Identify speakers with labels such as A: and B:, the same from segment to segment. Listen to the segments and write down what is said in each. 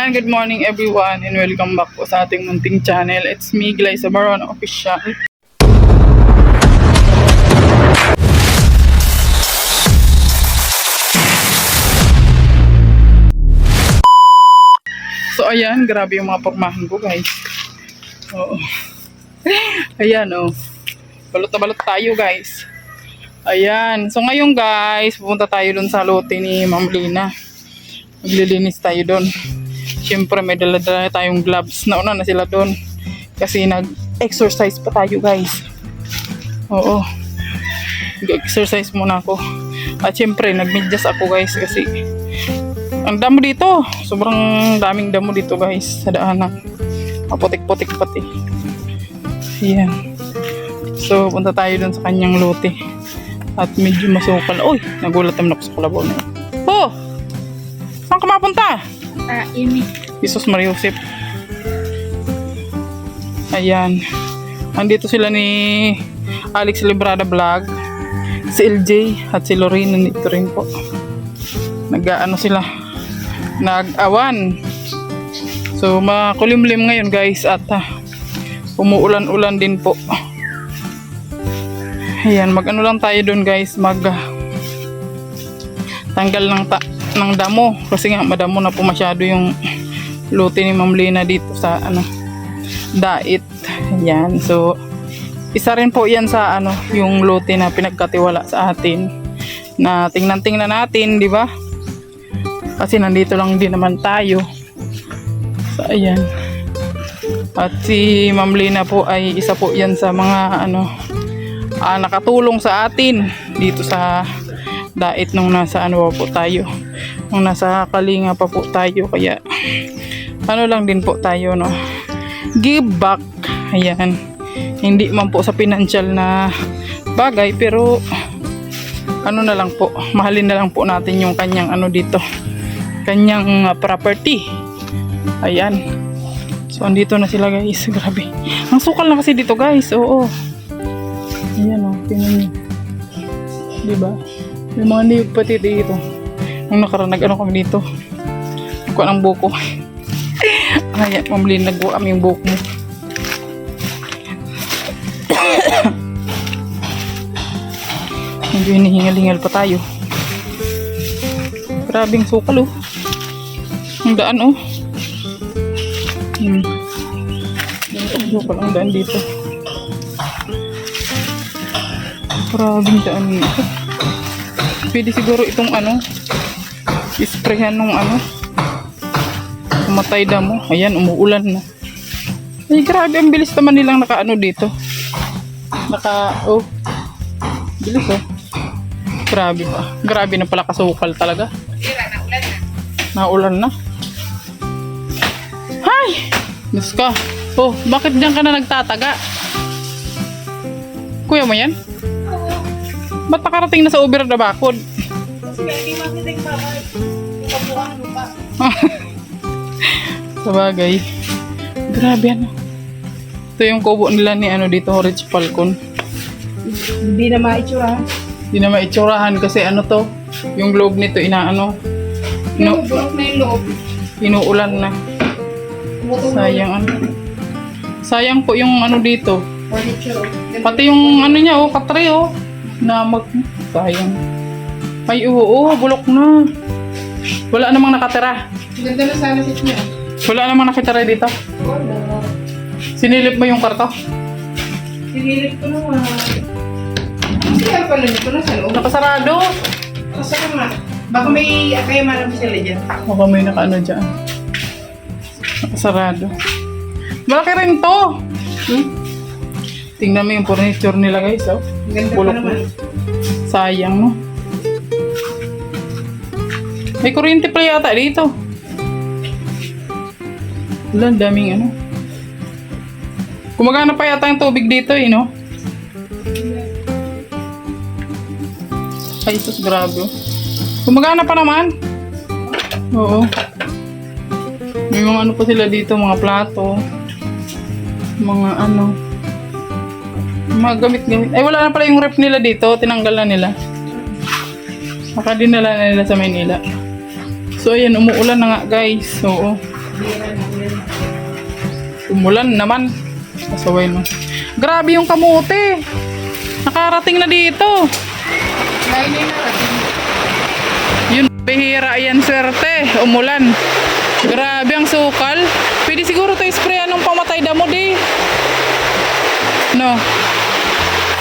A: And good morning everyone and welcome back po sa ating munting channel. It's me, Glyza Baron Official. So ayan, grabe yung mga pormahan ko guys. Oo. Ayan oh. Balot na balot tayo guys. Ayan. So ngayon guys, pupunta tayo dun sa lote ni Ma'am Lina. Maglilinis tayo dun. Siyempre may dala-dala tayong gloves. Nauna na sila dun. Kasi nag-exercise pa tayo guys. Oo. Nag-exercise muna ako. At siyempre nag-medyas ako guys kasi ang damo dito. Sobrang daming damo dito guys sa daanan. Maputik-putik pati. Ayan. So punta tayo dun sa kanyang lote. At medyo masukal. Uy! Nagulat naman ako sa kalabaw na yun. Oh! Saan ka mapunta?
B: Ini.
A: Jesus Mariusip. Ayan. Andito sila ni Alex Librada Vlog. Si LJ at si Lorraine nandito rin po. Nag-ano sila. Nag-awan. So makulimlim ngayon guys at umuulan-ulan din po. Ayan, mag-ano lang tayo doon guys, tanggal ng damo kasi nga madamo na po masyado yung lote ni Ma'am Lina dito sa dait. Ayan, so isa rin po yan sa yung lote na pinagkatiwala sa atin na tingnan natin, di ba? Kasi nandito lang din naman tayo. So ayan. At si Ma'am Lina po ay isa po yan sa mga nakatulong sa atin dito sa dait nung nasa po tayo, nung nasa Kalinga pa po tayo, kaya lang din po tayo give back. Ayan, hindi man po sa financial na bagay pero na lang po, mahalin na lang po natin yung kanyang dito, kanyang property. Ayan, so andito na sila guys. Grabe, ang sukal na kasi dito guys. Oo. Ayan o, tingnan nyo. Diba? May mga niyog pati dito. Nung nakaraan kami dito. Nagkuha ng buko. Ayan, Ma'am Lina, nagkuha kami yung buko mo. Medyo hinihingal-hingal pa tayo. Grabing sukal ang daan sukal ang daan dito. Maraming daan dito. Pwede siguro itong isprayhan nung pumatay damo. Ayan, umuulan na. Ay, grabe, ang bilis naman nilang dito. Bilis Grabe pa. Grabe na pala kasukal talaga. Naulan na. Hay! Diyos ka. Oh, bakit diyan ka na nagtataga? Kuya mo yan? Ba't nakarating na sa Uber na bakod?
B: Kasi hindi makiting bawal. Kabuang lupa.
A: Sabagay. Grabe Ito yung kubo nila ni dito, Rich Falcon.
B: Hindi na maitsurahan.
A: Hindi na maitsurahan kasi to, yung loob nito
B: Bulok na yung loob.
A: inuulan na. Sayang Sayang po yung dito.
B: Furniture.
A: Pati yung niya katre sayang. Ay bulok na. Wala namang nakatira.
B: Ganda na sana sit niya.
A: Wala namang nakatira dito.
B: Wala.
A: Sinilip mo yung kwarto?
B: Sinilip ko naman. Kaya pala nito na sa loob.
A: Nakasarado.
B: Saka nga. Baka may akayaman na sila dyan.
A: Baka may dyan. Nakasarado. Malaki rin to. Tingnan mo yung furniture nila guys.
B: Ganda
A: Bulok
B: pa naman.
A: Sayang May kuryente pa yata dito. Wala, daming Gumagana pa yata yung tubig dito Ay, sus, grabe. Gumagana pa naman. Oo. May mga pa sila dito, mga plato. Mga mga gamit-gamit. Ay, wala na pala yung rep nila dito. Tinanggal na nila. Baka dinala na nila sa Maynila. So, ayan, umuulan na nga, guys. Oo. Umulan naman. Kasaway no. Grabe yung kamote. Nakarating na dito. Yun, bihira yan, swerte. Umulan. Grabe ang sukal. Pwede siguro tayo sprayan ng pamatay damo di. No.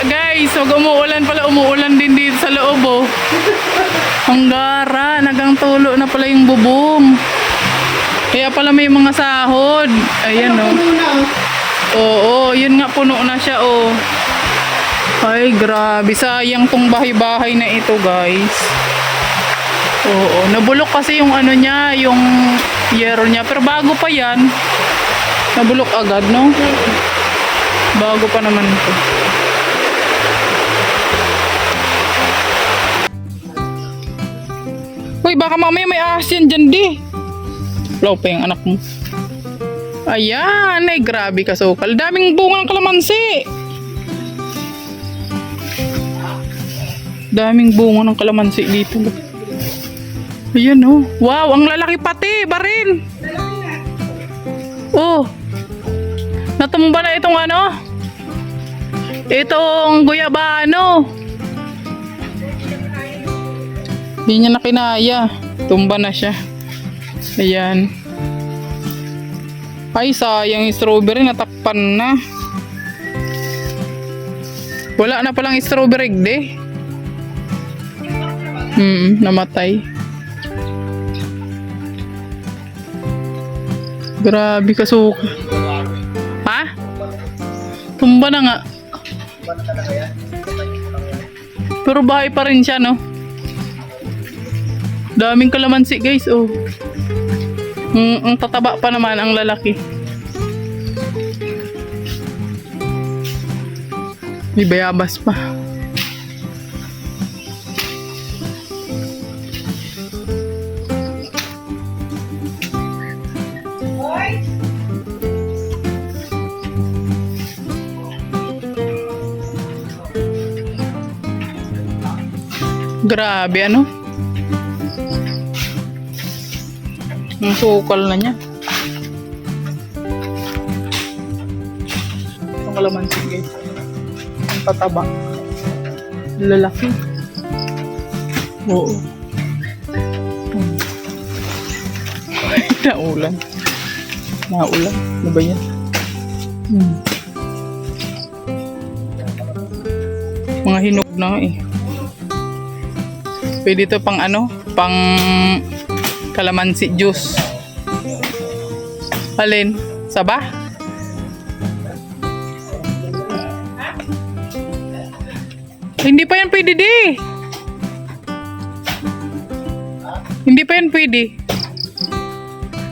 A: Guys, wag umuulan pala. Umuulan din dito sa loob oh. Ang gara. Nagang tulo na pala yung bubong. Kaya pala may mga sahod. Ayan oh. Oo, yun nga puno na siya oh. Ay, grabe. Sayang tong bahay-bahay na ito, guys. Oo, nabulok kasi yung ano niya, yung yero niya. Pero bago pa yan. Nabulok agad, no? Bago pa naman ito. Uy, baka mamaya may ahas yan dyan, di. Wala pa yung anak mo. Ayan, ay grabe ka sukal. Daming bungang kalamansi. Daming bunga ng kalamansi dito. Ayan oh. Wow, ang lalaki pati. Baril. Oh. Natumba na itong ano? Itong guyabano. Hindi niya na kinaya. Tumba na siya. Ayan. Ay, sayang yung strawberry. Natakpan na. Wala na palang strawberry de. Namatay. Grabe ka suka. Ha? Tumba na nga. Pero bahay pa rin siya, no? Daming kalamansi, guys, oh. Ang tataba pa naman ang lalaki. May bayabas pa. Grabe, ano? Ang sukal na niya. Ang kalamansi, guys. Ang tataba. Lalaki. Oo. Naulan. Naulan. Ano ba yan? Mga hinog na nga eh. Pwede ito pang ano? Pang kalamansi juice. Alin? Saba? Hindi pa yan pwede di. Hindi pa yan pwede.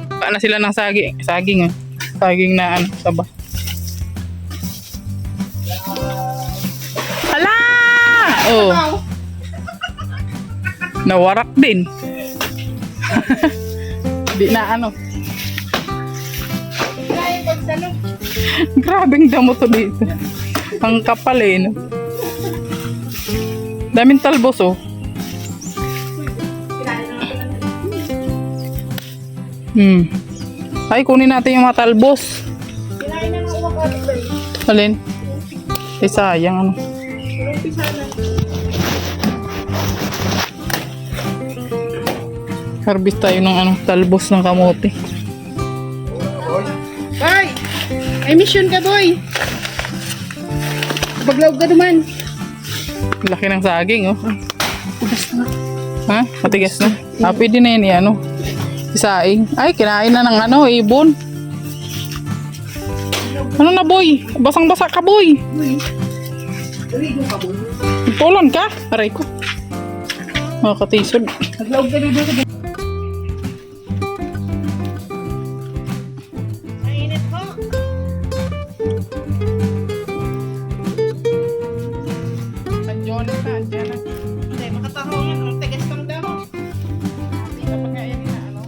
A: Paano sila ng saging? Saging eh. Saging na ano, saba. Hala! Oh. Nawarak din. Di na ano. Grabing damo to dito. Ang kapal eh, no? Daming talbos, oh. Ay, kunin natin yung mga talbos. Alin? Eh, sayang, ano. Harvest tayo ng ano, talbos ng kamote.
B: Boy! May mission ka, boy! Paglaog ka naman.
A: Laki ng saging, oh. Ha? Matigas na? Ah, pwede na yun, ano. Isaing. Ay, kinain na ng ano, ibon. Ano na, boy? Basang-basa ka, boy. Tulon ka? Aray ko. Makakatisod.
B: Paglaog ka dito. Mainit po.
A: Andiyan na, andiyan na.
B: Hindi, makataho yan. Ang tigas ng damo.
A: Kapag nga yan na, ano.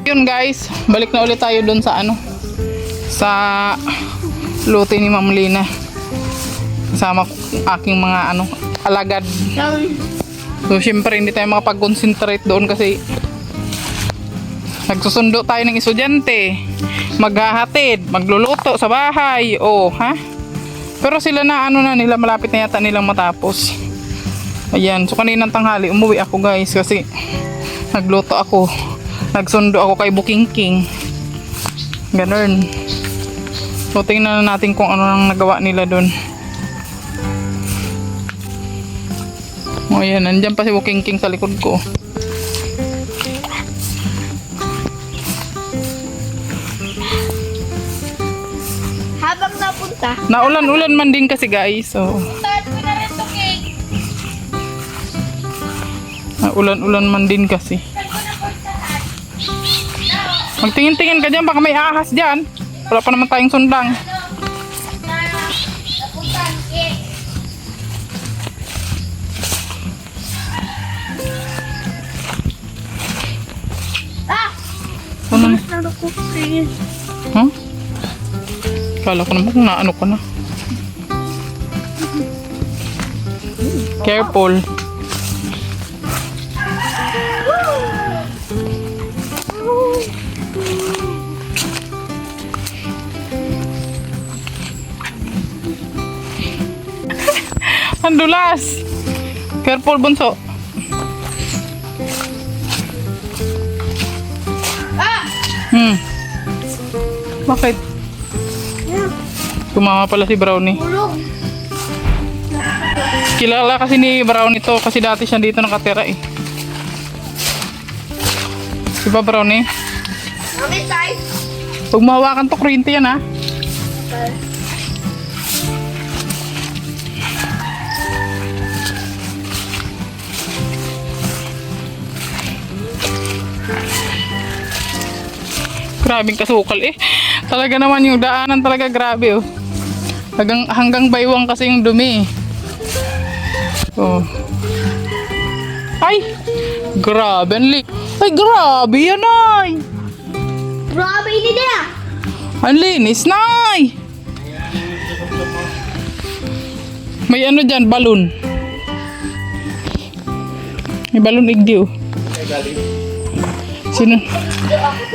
A: Yun guys, balik na ulit tayo doon sa ano, sa luto ni Ma'am Lina. Kasama aking mga ano, alagad. So syempre hindi tayo makapag-concentrate doon kasi nagsusundo tayo ng estudyante, maghahatid, magluluto sa bahay, ha? Pero sila na ano na nila, malapit na yata nilang matapos. Ayan, so kaninang tanghali umuwi ako guys kasi nagluto ako, nagsundo ako kay Booking King. Ganun. So tingnan na natin kung ano nang nagawa nila doon. O ayan, nandyan pa si Booking King sa likod ko.
C: Habang napunta,
A: Naulan-ulan man din kasi guys. So
C: start ko na rin to cake.
A: naulan-ulan man din kasi.
C: Saan ko napuntahan?
A: Magtingin-tingin ka dyan, baka may ahas dyan. Wala pa naman tayong sundang.
C: Napuntahan cake.
A: Ano?
C: Ano ko please?
A: Huh? Kala ko naman kung naano ka na. Careful. Ang dulas. Careful, bunso. Bakit? Tumama pala si Brownie.
C: Tulog.
A: Kilala kasi ni Brownie to kasi dati siya dito nakatira eh. Diba Brownie?
C: Mami, size.
A: Pag mahawakan to, kuryente yan ha. Grabing kasukal eh. Talaga naman yung daanan talaga grabe oh. Hanggang baywang kasi yung dumi. Oh. Ay! Grabe ang leak. Ay grabe yan ay!
C: Grabe, hindi na.
A: Ang linis nay! May ano dyan, balon. May balon igdi oh.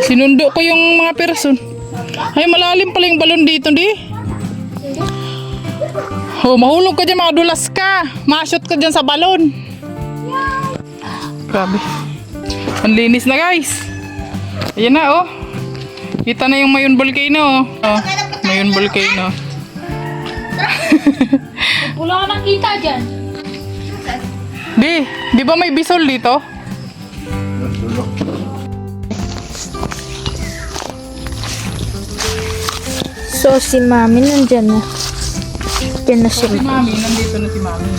A: Sinundo ko yung mga person. Ay, malalim pala yung balon dito, di? Oh, mahulog ka dyan, madulas ka. Ma-shoot ka dyan sa balon. Grabe. Ang linis na, guys. Ayan na, oh. Kita na yung Mayon Volcano. Oh, Mayon Volcano.
C: Wala ka nakita dyan.
A: Di ba may bisol dito?
C: So, si Mami nandyan na. Diyan na siya.
A: Si Mami, nandito na si Mami.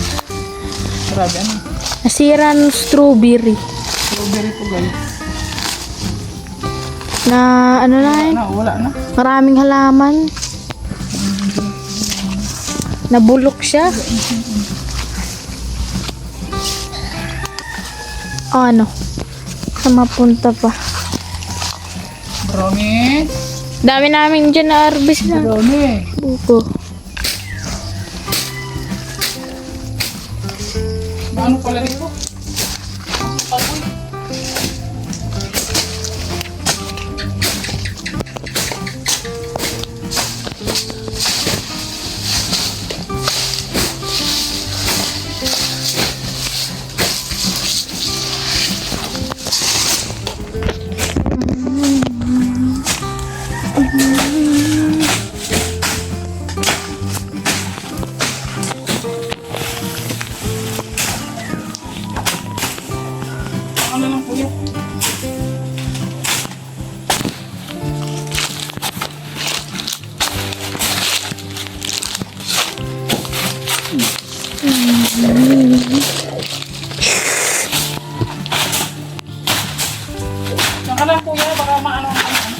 A: Grabe, ano?
C: Nasira ng strawberry.
A: Strawberry po, guys.
C: Na, ano na yun?
A: Wala na.
C: Maraming halaman. Nabulok siya. Ano? Sa mapunta pa.
A: Brownie.
C: Dami namin dyan na arbis na
A: Brownie.
C: buko.
A: Ano pala dito? Ano lang po yun? Saka lang po yan, baka maano ang ano.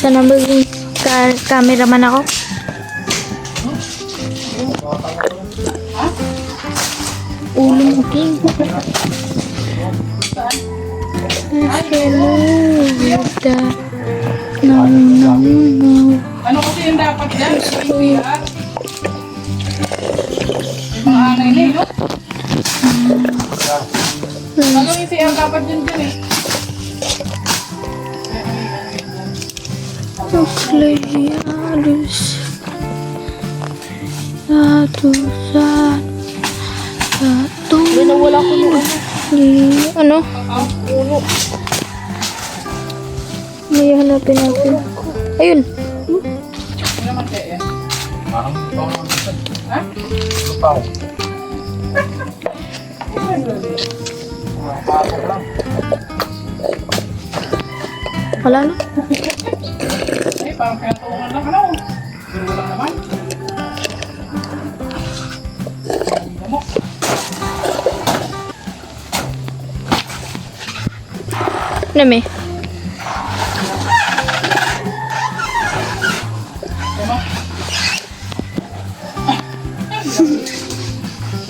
C: Sana maging cameraman ako. Ulo mo, King. Hello, Wita. No.
A: Ano kasi yung dapat dyan? Yung mga anay na yun, no? Ano yung CR dapat dyan eh?
C: Nuklearis. Ratusan.
B: Wala ko nung
C: Ano? May hanapin natin. Ayun.
A: Ano naman kaya yan?
D: Parang pang
A: Ha?
D: pang.
C: Wala na.
A: Ay, parang pinatuungan lang. Ano? Pero wala naman. Ano mo?
C: Ano may?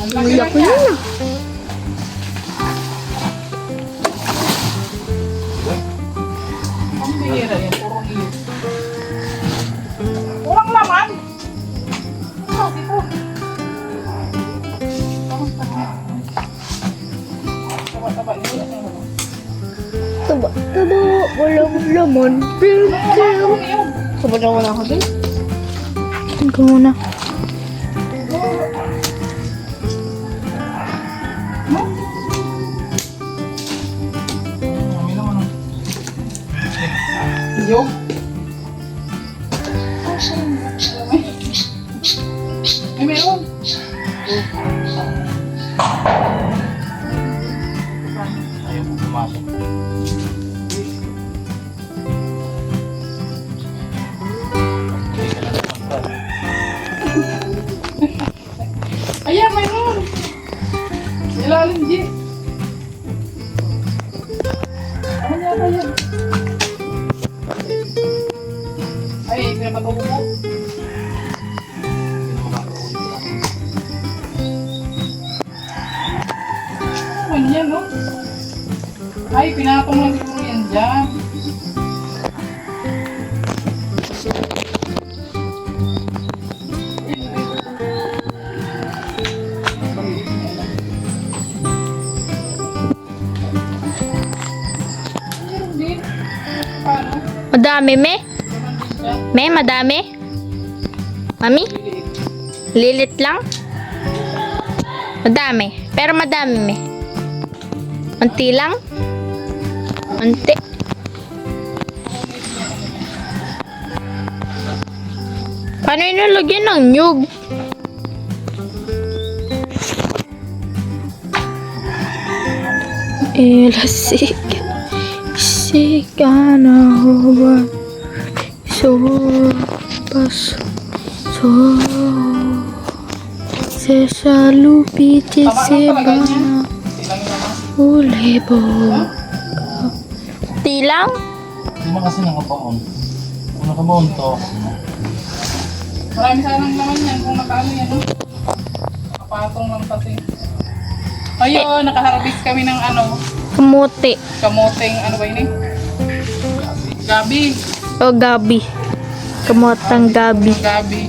C: Wala ko yun ah.
A: Ang bihira yan. Purong iyo. Kurang naman. Kasi po. Taba-taba.
C: Taba. Walang laman.
B: Sabad ako na ako din.
C: Tingnan ko muna.
D: Kami naman ang
A: Yo. Ay, meron.
D: ayaw mo pumasok.
A: Ayan, meron. Ilalim, G. Ano yata yan? Ay, pinapatubo mo. Ano yan, no? Ay, pinatong lang siguro yan dyan. Meron din. Paano?
C: Madami, me?
A: Meron din dyan.
C: Me, madami? Mami? Lilit lang? Madami. Pero madami, me. Unti lang? Unti. Paano inalagyan ng nyug? Elasik. Sikana huwa. So. Pas. So. Se salupiti
A: Tama
C: se
A: lang talaga yan.
C: bana.
A: Ilang naman.
C: Ulebo. Tilang?
D: Di ba kasi nakabaon? Kung nakabaon to,
A: Marami sanang naman yan kung nakaano yan, no? Nakapatong lang kasi. Ayun, nakaharvest kami ng ano,
C: Kamote.
A: kamoteng, ano ba yun eh? Gabi.
C: O gabi. Kamotang gabi.
A: Gabi.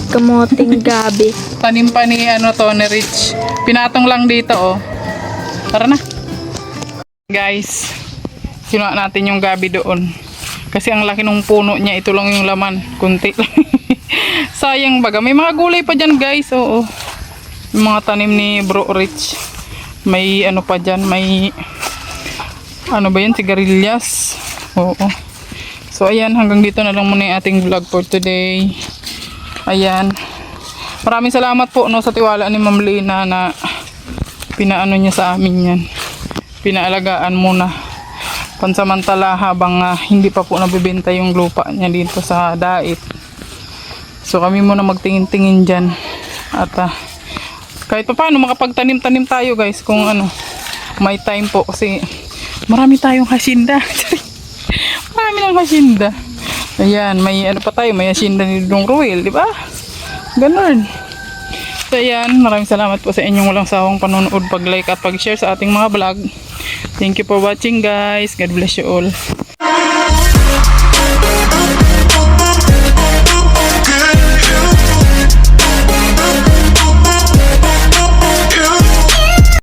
C: Kamoting gabi.
A: Tanim pa ni, ano to, ni Rich. Pinatong lang dito, oh. Tara na. Guys, kinuha natin yung gabi doon. Kasi ang laki ng puno niya, ito lang yung laman. Kunti lang. Sayang baga. May mga gulay pa dyan, guys. Oo. Yung mga tanim ni Bro Rich. May ano pa dyan. May ano ba yun? Sigarilyas. Oo. So, ayan. Hanggang dito na lang muna yung ating vlog for today. Ayan. Maraming salamat po no, sa tiwala ni Ma'am Lina na pinaano niya sa amin yan. Pinaalagaan muna. Pansamantala habang hindi pa po nabibenta yung lupa niya dito sa Dait. So kami muna magtingin-tingin dyan. At kahit pa paano makapagtanim-tanim tayo guys kung ano, may time po kasi marami tayong hasinda. Marami ng hasinda. Ayan, may ano pa tayo, may asinda ni Dong Ruel, di ba? Ganun. So ayan, maraming salamat po sa inyong walang sawang panonood, pag-like at pag-share sa ating mga vlog. Thank you for watching guys. God bless you all.